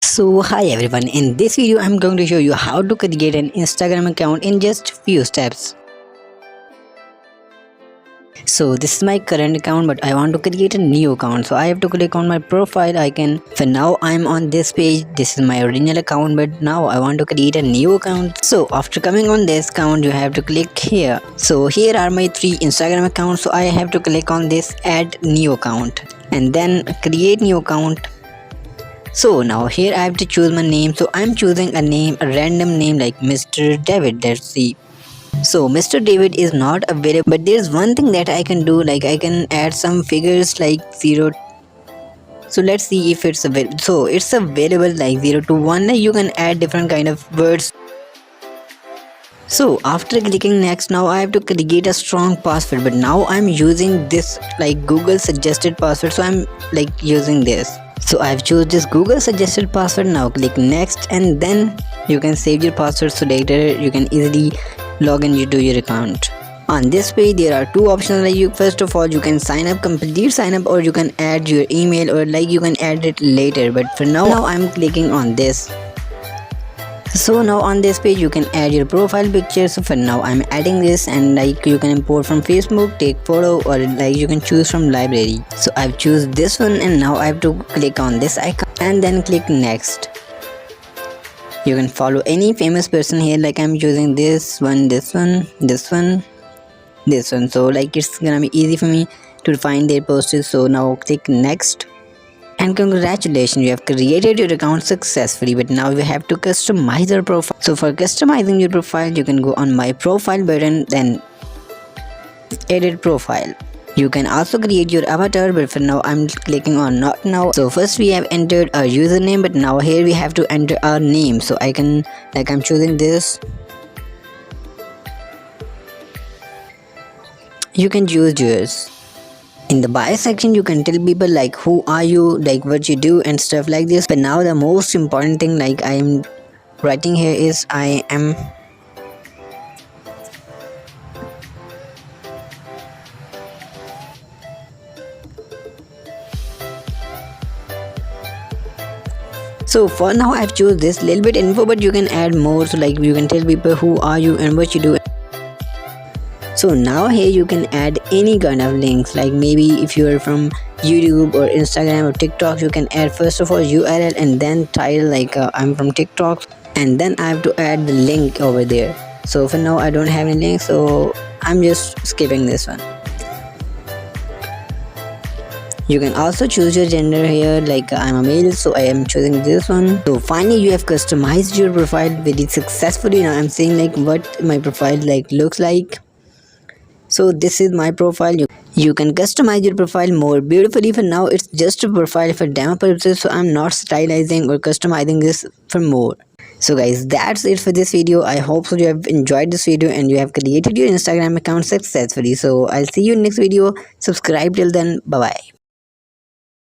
So hi everyone, in this video I'm going to show you how to create an Instagram account in just few steps. So this is my current account, but I want to create a new account, so I have to click on my profile icon. For now I'm on this page. This is my original account, but now I want to create a new account. So after coming on this account you have to click here. So here are my 3 Instagram accounts, so I have to click on this add new account and then create new account. So now here I have to choose my name, so I'm choosing a random name like Mr. David. Let's see. So Mr. David is not available, but there's one thing that I can do, like I can add some figures like 0. So let's see if it's available. So it's available like 0 to 1, like you can add different kind of words. So after clicking next, now I have to create a strong password, but now I'm using this like Google suggested password, so I'm like using this. So I've chosen this Google suggested password. Now click next and then you can save your password, so later you can easily log into your account. On this page there are 2 options, like first of all you can sign up, complete sign up, or you can add your email, or like you can add it later, but for now I'm clicking on this. So now on this page you can add your profile picture. So for now I'm adding this, and like you can import from Facebook, take photo, or like you can choose from library. So I've choose this one, and now I have to click on this icon and then click next. You can follow any famous person here, like I'm choosing this one, this one, this one, this one. So like it's gonna be easy for me to find their posts. So now click next. And congratulations, you have created your account successfully, but now you have to customize your profile. So for customizing your profile, you can go on my profile button, then edit profile. You can also create your avatar, but for now I'm clicking on not now. So first we have entered our username, but now here we have to enter our name. So I can, like I'm choosing this. You can choose yours. In the bio section you can tell people like who are you, like what you do and stuff like this. But now the most important thing, like I'm writing here, is I am so for now I've choose this little bit info, but you can add more. So like you can tell people who are you and what you do. So now here you can add any kind of links, like maybe if you are from YouTube or Instagram or TikTok, you can add first of all URL and then title, like I'm from TikTok, and then I have to add the link over there. So for now I don't have any link, so I'm just skipping this one. You can also choose your gender here, like I'm a male, so I am choosing this one. So finally you have customized your profile very successfully. Now I'm saying like what my profile like looks like. So this is my profile. You can customize your profile more beautifully. For now it's just a profile for demo purposes, so I'm not stylizing or customizing this for more. So guys, that's it for this video. I hope so you have enjoyed this video and you have created your Instagram account successfully. So I'll see you in next video. Subscribe till then. Bye bye.